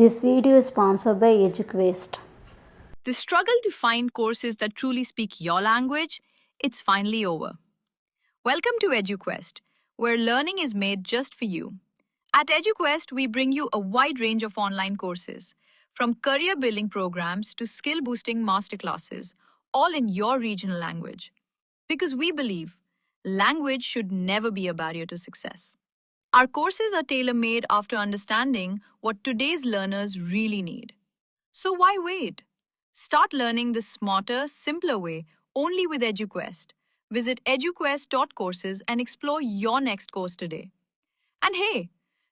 This video is sponsored by EduQuest. The struggle to find courses that truly speak your language, it's finally over. Welcome to EduQuest, where learning is made just for you. At EduQuest, we bring you a wide range of online courses, from career building programs to skill boosting masterclasses, all in your regional language. Because we believe language should never be a barrier to success. Our courses are tailor made after understanding what today's learners really need. So why wait? Start learning the smarter, simpler way only with EduQuest. Visit eduquest.courses and explore your next course today. And hey,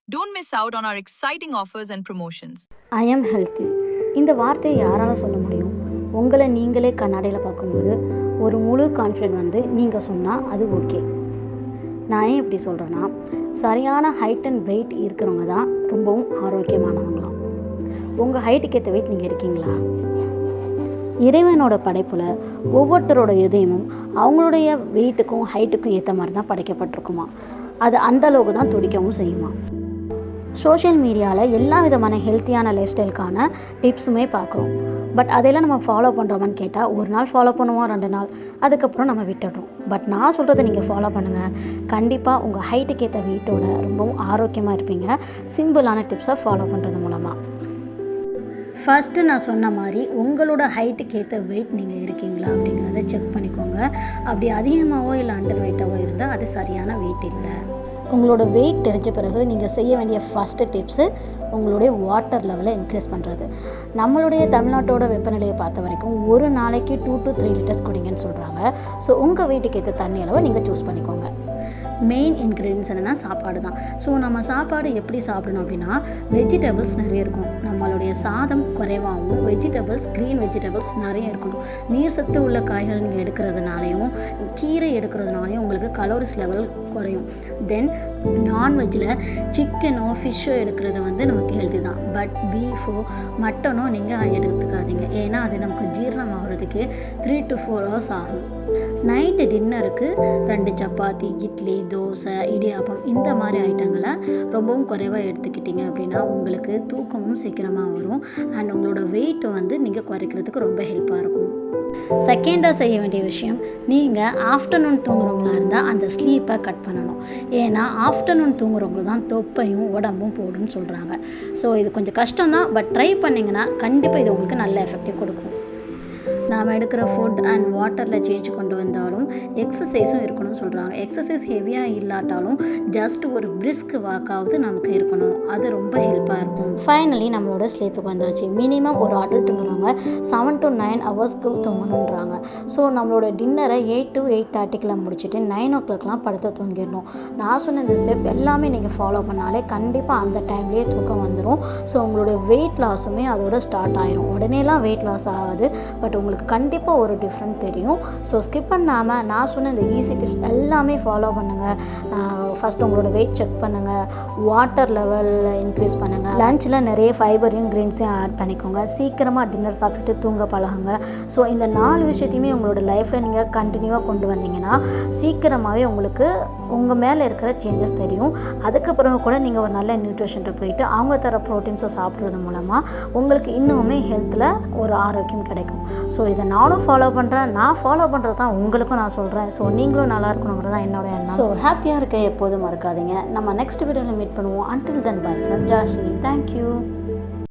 don't miss out on our exciting offers and promotions. I am healthy. இந்த வார்த்தையை யாரால சொல்ல முடியும்? உங்களை நீங்களே கண்ணாடியில் பார்க்கும்போது ஒரு முழு கான்ஃபிடென்ட் வந்து நீங்கள் சொன்னால் அது ஓகே. நான் ஏன் இப்படி சொல்கிறேன்னா, சரியான ஹைட் அண்ட் வெயிட் இருக்கிறவங்க தான் ரொம்பவும் ஆரோக்கியமானவங்களாம். உங்கள் ஹைட்டுக்கு ஏற்ற வெயிட் நீங்கள் இருக்கீங்களா? இறைவனோட படைப்பில் ஒவ்வொருத்தரோட இதயமும் அவங்களுடைய வெயிட்டுக்கும் ஹைட்டுக்கும் ஏற்ற மாதிரி தான் படைக்கப்பட்டிருக்குமா. அது அந்தளவுக்கு தான் துடிக்கவும் செய்யுமா. சோஷியல் மீடியாவில் எல்லா விதமான ஹெல்த்தியான லைஃப் ஸ்டைலுக்கான டிப்ஸுமே பார்க்குறோம். பட் அதெல்லாம் நம்ம ஃபாலோ பண்ணுறோமான்னு கேட்டால், ஒரு நாள் ஃபாலோ பண்ணுவோம், 2 நாள், அதுக்கப்புறம் நம்ம விட்டுடுறோம். பட் நான் சொல்கிறத நீங்கள் ஃபாலோ பண்ணுங்கள். கண்டிப்பாக உங்கள் ஹைட்டுக்கு ஏற்ற வெயிட்டோட ரொம்பவும் ஆரோக்கியமாக இருப்பீங்க, சிம்பிளான டிப்ஸை ஃபாலோ பண்ணுறது மூலமாக. ஃபஸ்ட்டு நான் சொன்ன மாதிரி உங்களோட ஹைட்டுக்கு ஏற்ற வெயிட் நீங்கள் இருக்கீங்களா அப்படிங்கிறத செக் பண்ணிக்கோங்க. அப்படி அதிகமாகவோ இல்லை அண்டர் வெயிட்டாகவோ இருந்தால் அது சரியான வெயிட் இல்லை. உங்களோட வெயிட் தெரிஞ்ச பிறகு நீங்கள் செய்ய வேண்டிய ஃபஸ்ட்டு டிப்ஸு உங்களுடைய வாட்டர் லெவலை இன்க்ரீஸ் பண்ணுறது. நம்மளுடைய தமிழ்நாட்டோட வெப்பநிலையை பார்த்த வரைக்கும் ஒரு நாளைக்கு 2 to 3 லிட்டர்ஸ் குடிங்கன்னு சொல்கிறாங்க. ஸோ உங்கள் வெயிட்டுக்கு ஏற்ற தண்ணி அளவை நீங்கள் சூஸ் பண்ணிக்கோங்க. மெயின் இன்க்ரீடியன்ஸ் என்னென்னா சாப்பாடு தான். ஸோ நம்ம சாப்பாடு எப்படி சாப்பிடணும் அப்படின்னா, வெஜிடபிள்ஸ் நிறைய இருக்கும். நம்மளுடைய சாதம் குறைவாகவும் வெஜிடபிள்ஸ், க்ரீன் வெஜிடபிள்ஸ் நிறைய இருக்கணும். நீர் சத்து உள்ள காய்கள் நீங்கள் எடுக்கிறதுனாலையும் கீரை எடுக்கிறதுனாலையும் உங்களுக்கு கலோரிஸ் லெவல் குறையும். தென் நான்வெஜ்ஜில் சிக்கனோ ஃபிஷ்ஷோ எடுக்கிறது வந்து நமக்கு ஹெல்த்தி தான். பட் பீஃபோ மட்டனோ நீங்கள் எடுத்துக்காதீங்க. ஏன்னா அது நமக்கு ஜீரணம் ஆகிறதுக்கு 3 to 4 hours ஆகும். நைட்டு டின்னருக்கு 2 சப்பாத்தி, இட்லி, தோசை, இடியாப்பம் இந்த மாதிரி ஐட்டங்களை ரொம்பவும் குறைவாக எடுத்துக்கிட்டிங்க அப்படின்னா உங்களுக்கு தூக்கமும் சீக்கிரமாக வரும். அண்ட் உங்களோட வெயிட்டை வந்து நீங்கள் குறைக்கிறதுக்கு ரொம்ப ஹெல்ப்பாக இருக்கும். செகண்டாக செய்ய வேண்டிய விஷயம், நீங்கள் ஆஃப்டர்நூன் தூங்குறவங்களா இருந்தால் அந்த ஸ்லீப்பை கட் பண்ணணும். ஏன்னா ஆஃப்டர்நூன் தூங்குறவங்க தான் தொப்பையும் உடம்பும் போடுன்னு சொல்கிறாங்க. ஸோ இது கொஞ்சம் கஷ்டம்தான், பட் ட்ரை பண்ணிங்கன்னா கண்டிப்பாக இது உங்களுக்கு நல்ல எஃபெக்டிவ் கொடுக்கும். நாம் எடுக்கிற ஃபுட் அண்ட் வாட்டரில் சேஞ்ச் கொண்டு வந்தாலும் எக்ஸசைஸும் இருக்கணும்னு சொல்கிறாங்க. எக்ஸசைஸ் ஹெவியாக இல்லாட்டாலும் ஜஸ்ட் ஒரு பிரிஸ்க் வாக்காவது நமக்கு இருக்கணும். அது ரொம்ப ஹெல்ப்பாக இருக்கும். ஃபைனலி நம்மளோட ஸ்லீப்புக்கு வந்தாச்சு. மினிமம் ஒரு அடல்ட் தூங்குறவங்க 7 to 9 ஹவர்ஸ்க்கு தூங்கணுன்றாங்க. ஸோ நம்மளோட டின்னரை 8 to 8:30 முடிச்சுட்டு 9 o'clockலாம் படுத்து தூங்கிடணும். நான் சொன்ன இந்த ஸ்டெப் எல்லாமே நீங்கள் ஃபாலோ பண்ணாலே கண்டிப்பாக அந்த டைம்லேயே தூக்கம் வந்துடும். ஸோ உங்களோட வெயிட் லாஸுமே அதோட ஸ்டார்ட் ஆயிரும். உடனேலாம் வெயிட் லாஸ் ஆகாது, பட் உங்களுக்கு கண்டிப்பாக ஒரு டிஃப்ரெண்ட் தெரியும். ஸோ ஸ்கிப் பண்ணாமல் நான் சொன்ன இந்த ஈஸி டிப்ஸ் எல்லாமே ஃபாலோ பண்ணுங்கள். ஃபஸ்ட் உங்களோட வெயிட் செக் பண்ணுங்கள், வாட்டர் லெவல் இன்க்ரீஸ் பண்ணுங்கள், லஞ்சில் நிறைய ஃபைபரையும் க்ரீன்ஸையும் ஆட் பண்ணிக்கோங்க, சீக்கிரமாக டின்னர் சாப்பிட்டுட்டு தூங்க பழகுங்க. ஸோ இந்த 4 விஷயத்தையுமே உங்களோட லைஃப்பில் நீங்கள் கண்டினியூவாக கொண்டு வந்தீங்கன்னா சீக்கிரமாகவே உங்களுக்கு உங்கள் மேலே இருக்கிற சேஞ்சஸ் தெரியும். அதுக்கப்புறம் கூட நீங்கள் ஒரு நல்ல நியூட்ரிஷன்ட்ட போயிட்டு அவங்க தர ப்ரோட்டீன்ஸை சாப்பிட்றது மூலமாக உங்களுக்கு இன்னுமே ஹெல்த்தில் ஒரு ஆரோக்கியம் கிடைக்கும். ஸோ இதை நானும் ஃபாலோ பண்ணுறேன். நான் ஃபாலோ பண்ணுறது தான் உங்களுக்கும் நான் சொல்கிறேன். ஸோ நீங்களும் நல்லா இருக்கணுங்கிறது தான் என்னோட எண்ணம். ஸோ ஹாப்பியாக இருக்க எப்போதும் மறக்காதீங்க. நம்ம நெக்ஸ்ட் வீடியோவில் மீட் பண்ணுவோம். Until then, bye from Jashi. Thank you.